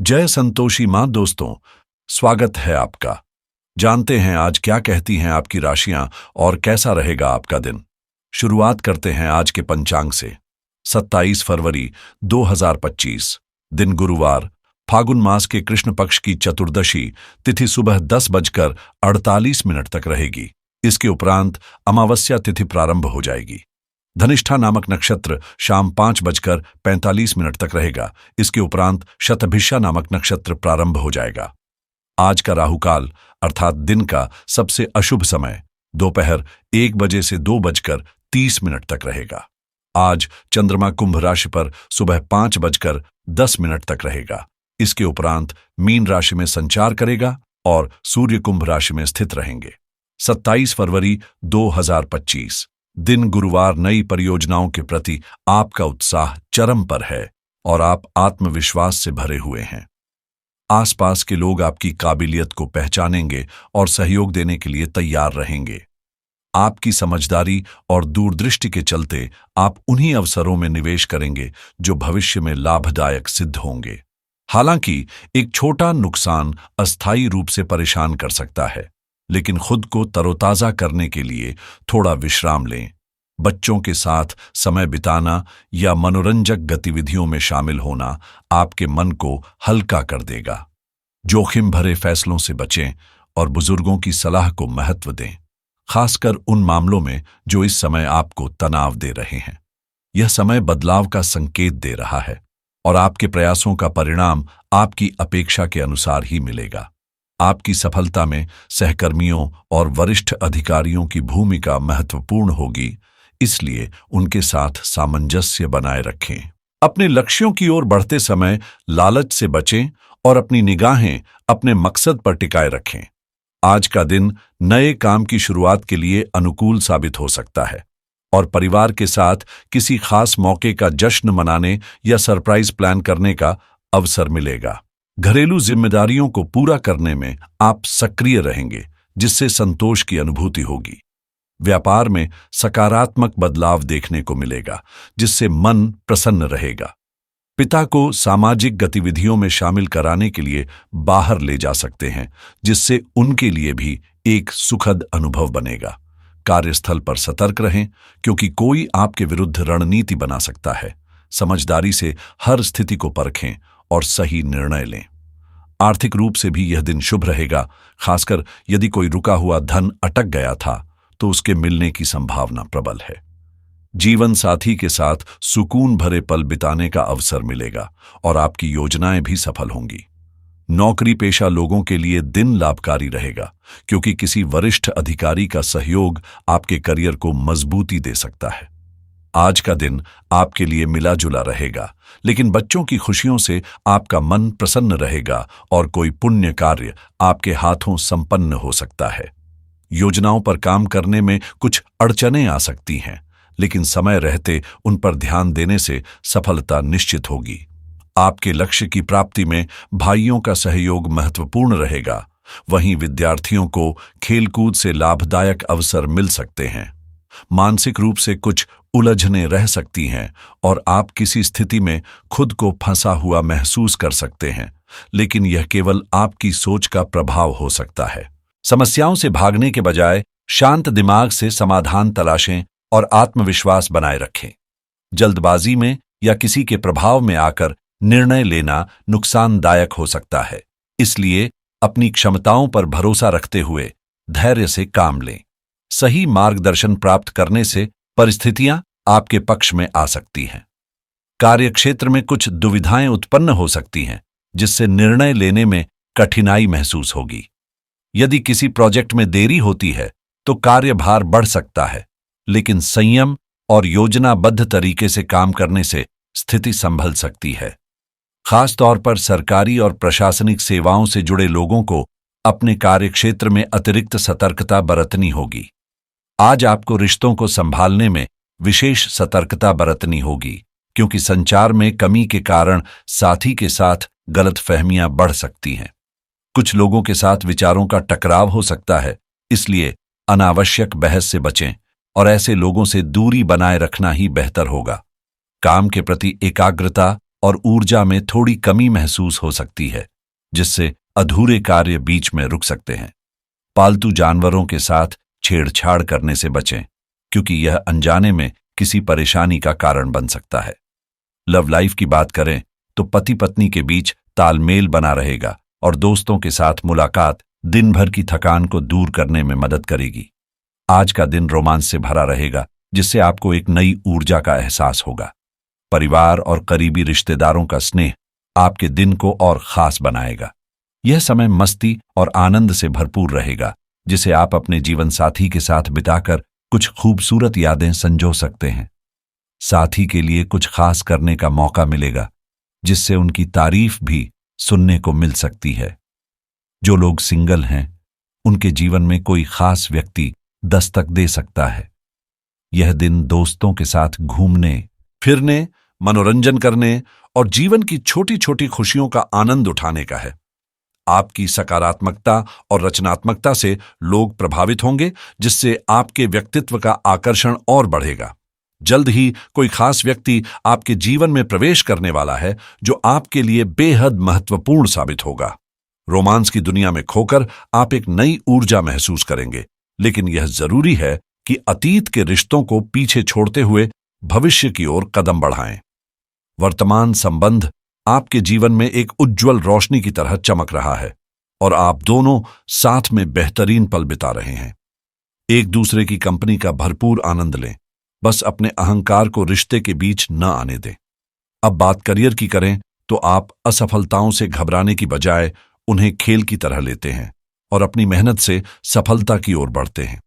जय संतोषी मां। दोस्तों, स्वागत है आपका। जानते हैं आज क्या कहती हैं आपकी राशियां और कैसा रहेगा आपका दिन। शुरुआत करते हैं आज के पंचांग से। 27 फरवरी 2025, दिन गुरुवार, फागुन मास के कृष्ण पक्ष की चतुर्दशी तिथि सुबह 10:48 तक रहेगी। इसके उपरांत अमावस्या तिथि प्रारंभ हो जाएगी। धनिष्ठा नामक नक्षत्र शाम 5:45 तक रहेगा। इसके उपरांत शतभिषा नामक नक्षत्र प्रारंभ हो जाएगा। आज का राहुकाल अर्थात दिन का सबसे अशुभ समय दोपहर 1 बजे से 2:30 तक रहेगा। आज चंद्रमा कुंभ राशि पर सुबह 5:10 तक रहेगा। इसके उपरांत मीन राशि में संचार करेगा और सूर्य कुंभ राशि में स्थित रहेंगे। 27 फरवरी 2025, दिन गुरुवार, नई परियोजनाओं के प्रति आपका उत्साह चरम पर है और आप आत्मविश्वास से भरे हुए हैं। आसपास के लोग आपकी काबिलियत को पहचानेंगे और सहयोग देने के लिए तैयार रहेंगे। आपकी समझदारी और दूरदृष्टि के चलते आप उन्हीं अवसरों में निवेश करेंगे जो भविष्य में लाभदायक सिद्ध होंगे। हालांकि एक छोटा नुकसान अस्थायी रूप से परेशान कर सकता है, लेकिन खुद को तरोताजा करने के लिए थोड़ा विश्राम लें। बच्चों के साथ समय बिताना या मनोरंजक गतिविधियों में शामिल होना आपके मन को हल्का कर देगा। जोखिम भरे फैसलों से बचें और बुजुर्गों की सलाह को महत्व दें, खासकर उन मामलों में जो इस समय आपको तनाव दे रहे हैं। यह समय बदलाव का संकेत दे रहा है और आपके प्रयासों का परिणाम आपकी अपेक्षा के अनुसार ही मिलेगा। आपकी सफलता में सहकर्मियों और वरिष्ठ अधिकारियों की भूमिका महत्वपूर्ण होगी, इसलिए उनके साथ सामंजस्य बनाए रखें। अपने लक्ष्यों की ओर बढ़ते समय लालच से बचें और अपनी निगाहें अपने मकसद पर टिकाए रखें। आज का दिन नए काम की शुरुआत के लिए अनुकूल साबित हो सकता है और परिवार के साथ किसी खास मौके का जश्न मनाने या सरप्राइज प्लान करने का अवसर मिलेगा। घरेलू जिम्मेदारियों को पूरा करने में आप सक्रिय रहेंगे, जिससे संतोष की अनुभूति होगी। व्यापार में सकारात्मक बदलाव देखने को मिलेगा, जिससे मन प्रसन्न रहेगा। पिता को सामाजिक गतिविधियों में शामिल कराने के लिए बाहर ले जा सकते हैं, जिससे उनके लिए भी एक सुखद अनुभव बनेगा। कार्यस्थल पर सतर्क रहें, क्योंकि कोई आपके विरुद्ध रणनीति बना सकता है। समझदारी से हर स्थिति को परखें और सही निर्णय लें। आर्थिक रूप से भी यह दिन शुभ रहेगा, खासकर यदि कोई रुका हुआ धन अटक गया था तो उसके मिलने की संभावना प्रबल है। जीवन साथी के साथ सुकून भरे पल बिताने का अवसर मिलेगा और आपकी योजनाएं भी सफल होंगी। नौकरी पेशा लोगों के लिए दिन लाभकारी रहेगा, क्योंकि किसी वरिष्ठ अधिकारी का सहयोग आपके करियर को मजबूती दे सकता है। आज का दिन आपके लिए मिला जुला रहेगा, लेकिन बच्चों की खुशियों से आपका मन प्रसन्न रहेगा और कोई पुण्य कार्य आपके हाथों संपन्न हो सकता है। योजनाओं पर काम करने में कुछ अड़चनें आ सकती हैं, लेकिन समय रहते उन पर ध्यान देने से सफलता निश्चित होगी। आपके लक्ष्य की प्राप्ति में भाइयों का सहयोग महत्वपूर्ण रहेगा। वहीं विद्यार्थियों को खेलकूद से लाभदायक अवसर मिल सकते हैं। मानसिक रूप से कुछ उलझनें रह सकती हैं और आप किसी स्थिति में खुद को फंसा हुआ महसूस कर सकते हैं, लेकिन यह केवल आपकी सोच का प्रभाव हो सकता है। समस्याओं से भागने के बजाय शांत दिमाग से समाधान तलाशें और आत्मविश्वास बनाए रखें। जल्दबाजी में या किसी के प्रभाव में आकर निर्णय लेना नुकसानदायक हो सकता है, इसलिए अपनी क्षमताओं पर भरोसा रखते हुए धैर्य से काम लें। सही मार्गदर्शन प्राप्त करने से परिस्थितियां आपके पक्ष में आ सकती हैं। कार्यक्षेत्र में कुछ दुविधाएं उत्पन्न हो सकती हैं, जिससे निर्णय लेने में कठिनाई महसूस होगी। यदि किसी प्रोजेक्ट में देरी होती है तो कार्यभार बढ़ सकता है, लेकिन संयम और योजनाबद्ध तरीके से काम करने से स्थिति संभल सकती है। खास तौर पर सरकारी और प्रशासनिक सेवाओं से जुड़े लोगों को अपने कार्यक्षेत्र में अतिरिक्त सतर्कता बरतनी होगी। आज आपको रिश्तों को संभालने में विशेष सतर्कता बरतनी होगी, क्योंकि संचार में कमी के कारण साथी के साथ गलतफहमियां बढ़ सकती हैं। कुछ लोगों के साथ विचारों का टकराव हो सकता है, इसलिए अनावश्यक बहस से बचें और ऐसे लोगों से दूरी बनाए रखना ही बेहतर होगा। काम के प्रति एकाग्रता और ऊर्जा में थोड़ी कमी महसूस हो सकती है, जिससे अधूरे कार्य बीच में रुक सकते हैं। पालतू जानवरों के साथ छेड़छाड़ करने से बचें, क्योंकि यह अनजाने में किसी परेशानी का कारण बन सकता है। लव लाइफ की बात करें तो पति पत्नी के बीच तालमेल बना रहेगा और दोस्तों के साथ मुलाकात दिन भर की थकान को दूर करने में मदद करेगी। आज का दिन रोमांस से भरा रहेगा, जिससे आपको एक नई ऊर्जा का एहसास होगा। परिवार और करीबी रिश्तेदारों का स्नेह आपके दिन को और खास बनाएगा। यह समय मस्ती और आनंद से भरपूर रहेगा, जिसे आप अपने जीवन साथी के साथ बिताकर कुछ खूबसूरत यादें संजो सकते हैं। साथी के लिए कुछ खास करने का मौका मिलेगा, जिससे उनकी तारीफ भी सुनने को मिल सकती है। जो लोग सिंगल हैं, उनके जीवन में कोई खास व्यक्ति दस्तक दे सकता है। यह दिन दोस्तों के साथ घूमने फिरने, मनोरंजन करने और जीवन की छोटी छोटी खुशियों का आनंद उठाने का है। आपकी सकारात्मकता और रचनात्मकता से लोग प्रभावित होंगे, जिससे आपके व्यक्तित्व का आकर्षण और बढ़ेगा। जल्द ही कोई खास व्यक्ति आपके जीवन में प्रवेश करने वाला है, जो आपके लिए बेहद महत्वपूर्ण साबित होगा। रोमांस की दुनिया में खोकर आप एक नई ऊर्जा महसूस करेंगे, लेकिन यह जरूरी है कि अतीत के रिश्तों को पीछे छोड़ते हुए भविष्य की ओर कदम बढ़ाएं। वर्तमान संबंध आपके जीवन में एक उज्जवल रोशनी की तरह चमक रहा है और आप दोनों साथ में बेहतरीन पल बिता रहे हैं। एक दूसरे की कंपनी का भरपूर आनंद लें, बस अपने अहंकार को रिश्ते के बीच न आने दें। अब बात करियर की करें तो आप असफलताओं से घबराने की बजाय उन्हें खेल की तरह लेते हैं और अपनी मेहनत से सफलता की ओर बढ़ते हैं।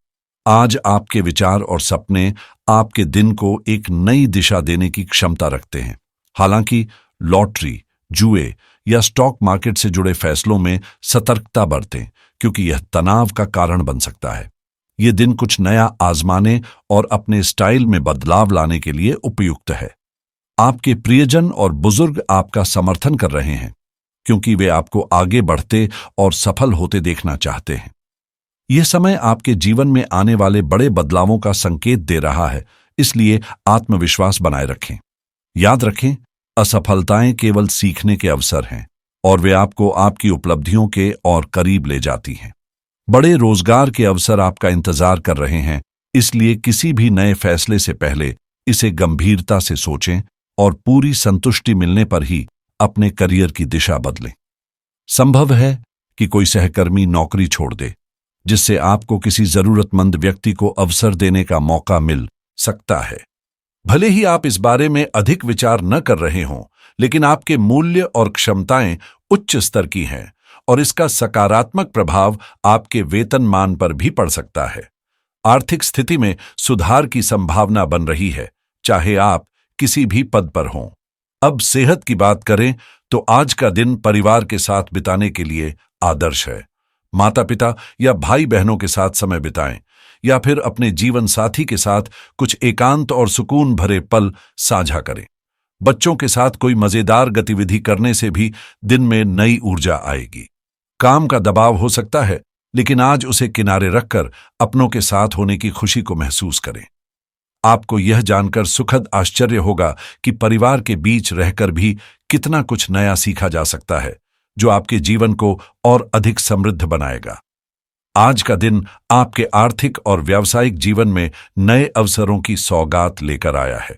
आज आपके विचार और सपने आपके दिन को एक नई दिशा देने की क्षमता रखते हैं। हालांकि लॉटरी, जुए या स्टॉक मार्केट से जुड़े फैसलों में सतर्कता बरतें, क्योंकि यह तनाव का कारण बन सकता है। यह दिन कुछ नया आजमाने और अपने स्टाइल में बदलाव लाने के लिए उपयुक्त है। आपके प्रियजन और बुजुर्ग आपका समर्थन कर रहे हैं, क्योंकि वे आपको आगे बढ़ते और सफल होते देखना चाहते हैं। यह समय आपके जीवन में आने वाले बड़े बदलावों का संकेत दे रहा है, इसलिए आत्मविश्वास बनाए रखें। याद रखें, असफलताएं केवल सीखने के अवसर हैं और वे आपको आपकी उपलब्धियों के और करीब ले जाती हैं। बड़े रोजगार के अवसर आपका इंतजार कर रहे हैं, इसलिए किसी भी नए फैसले से पहले इसे गंभीरता से सोचें और पूरी संतुष्टि मिलने पर ही अपने करियर की दिशा बदलें। संभव है कि कोई सहकर्मी नौकरी छोड़ दे, जिससे आपको किसी जरूरतमंद व्यक्ति को अवसर देने का मौका मिल सकता है। भले ही आप इस बारे में अधिक विचार न कर रहे हों, लेकिन आपके मूल्य और क्षमताएं उच्च स्तर की हैं और इसका सकारात्मक प्रभाव आपके वेतनमान पर भी पड़ सकता है। आर्थिक स्थिति में सुधार की संभावना बन रही है, चाहे आप किसी भी पद पर हों। अब सेहत की बात करें तो आज का दिन परिवार के साथ बिताने के लिए आदर्श है। माता पिता या भाई बहनों के साथ समय बिताएं या फिर अपने जीवन साथी के साथ कुछ एकांत और सुकून भरे पल साझा करें। बच्चों के साथ कोई मजेदार गतिविधि करने से भी दिन में नई ऊर्जा आएगी। काम का दबाव हो सकता है, लेकिन आज उसे किनारे रखकर अपनों के साथ होने की खुशी को महसूस करें। आपको यह जानकर सुखद आश्चर्य होगा कि परिवार के बीच रहकर भी कितना कुछ नया सीखा जा सकता है, जो आपके जीवन को और अधिक समृद्ध बनाएगा। आज का दिन आपके आर्थिक और व्यावसायिक जीवन में नए अवसरों की सौगात लेकर आया है।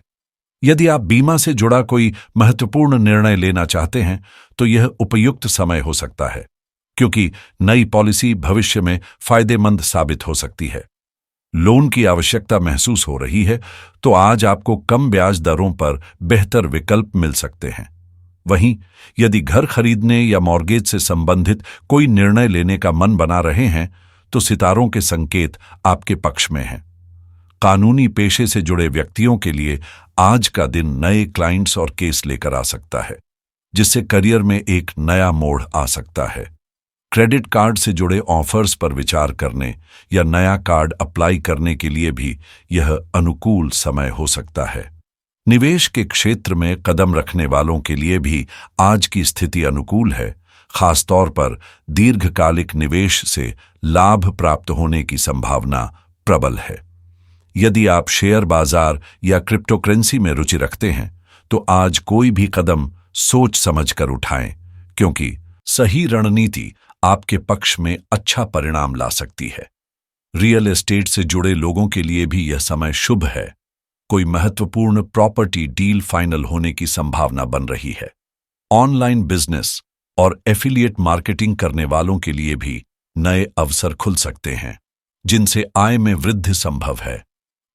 यदि आप बीमा से जुड़ा कोई महत्वपूर्ण निर्णय लेना चाहते हैं, तो यह उपयुक्त समय हो सकता है, क्योंकि नई पॉलिसी भविष्य में फायदेमंद साबित हो सकती है। लोन की आवश्यकता महसूस हो रही है, तो आज आपको कम ब्याज दरों पर बेहतर विकल्प मिल सकते हैं। वहीं यदि घर खरीदने या मॉर्गेज से संबंधित कोई निर्णय लेने का मन बना रहे हैं, तो सितारों के संकेत आपके पक्ष में हैं। कानूनी पेशे से जुड़े व्यक्तियों के लिए आज का दिन नए क्लाइंट्स और केस लेकर आ सकता है, जिससे करियर में एक नया मोड़ आ सकता है। क्रेडिट कार्ड से जुड़े ऑफर्स पर विचार करने या नया कार्ड अप्लाई करने के लिए भी यह अनुकूल समय हो सकता है। निवेश के क्षेत्र में कदम रखने वालों के लिए भी आज की स्थिति अनुकूल है, खासतौर पर दीर्घकालिक निवेश से लाभ प्राप्त होने की संभावना प्रबल है। यदि आप शेयर बाजार या क्रिप्टोकरेंसी में रुचि रखते हैं, तो आज कोई भी कदम सोच समझकर उठाएं, क्योंकि सही रणनीति आपके पक्ष में अच्छा परिणाम ला सकती है। रियल एस्टेट से जुड़े लोगों के लिए भी यह समय शुभ है। कोई महत्वपूर्ण प्रॉपर्टी डील फाइनल होने की संभावना बन रही है। ऑनलाइन बिजनेस और एफिलिएट मार्केटिंग करने वालों के लिए भी नए अवसर खुल सकते हैं, जिनसे आय में वृद्धि संभव है।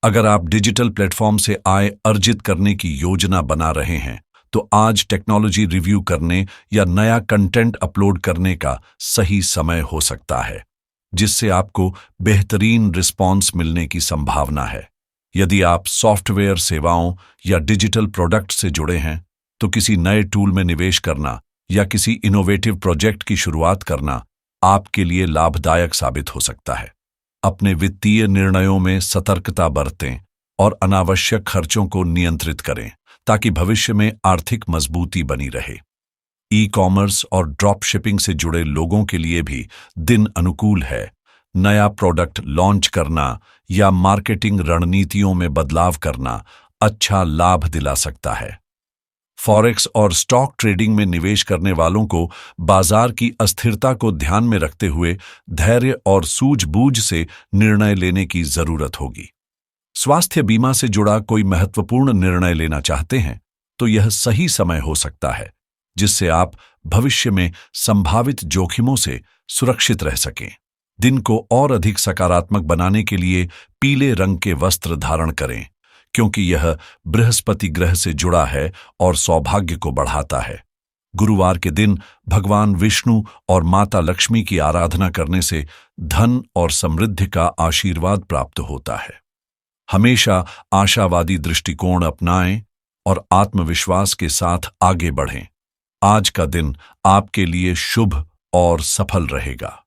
अगर आप डिजिटल प्लेटफॉर्म से आय अर्जित करने की योजना बना रहे हैं, तो आज टेक्नोलॉजी रिव्यू करने या नया कंटेंट अपलोड करने का सही समय हो सकता है, जिससे आपको बेहतरीन रिस्पॉन्स मिलने की संभावना है। यदि आप सॉफ्टवेयर सेवाओं या डिजिटल प्रोडक्ट से जुड़े हैं, तो किसी नए टूल में निवेश करना या किसी इनोवेटिव प्रोजेक्ट की शुरुआत करना आपके लिए लाभदायक साबित हो सकता है। अपने वित्तीय निर्णयों में सतर्कता बरतें और अनावश्यक खर्चों को नियंत्रित करें, ताकि भविष्य में आर्थिक मजबूती बनी रहे। ई कॉमर्स और ड्रॉप शिपिंग से जुड़े लोगों के लिए भी दिन अनुकूल है। नया प्रोडक्ट लॉन्च करना या मार्केटिंग रणनीतियों में बदलाव करना अच्छा लाभ दिला सकता है। फॉरेक्स और स्टॉक ट्रेडिंग में निवेश करने वालों को बाजार की अस्थिरता को ध्यान में रखते हुए धैर्य और सूझबूझ से निर्णय लेने की जरूरत होगी। स्वास्थ्य बीमा से जुड़ा कोई महत्वपूर्ण निर्णय लेना चाहते हैं, तो यह सही समय हो सकता है, जिससे आप भविष्य में संभावित जोखिमों से सुरक्षित रह सकें। दिन को और अधिक सकारात्मक बनाने के लिए पीले रंग के वस्त्र धारण करें, क्योंकि यह बृहस्पति ग्रह से जुड़ा है और सौभाग्य को बढ़ाता है। गुरुवार के दिन भगवान विष्णु और माता लक्ष्मी की आराधना करने से धन और समृद्धि का आशीर्वाद प्राप्त होता है। हमेशा आशावादी दृष्टिकोण अपनाएं और आत्मविश्वास के साथ आगे बढ़ें। आज का दिन आपके लिए शुभ और सफल रहेगा।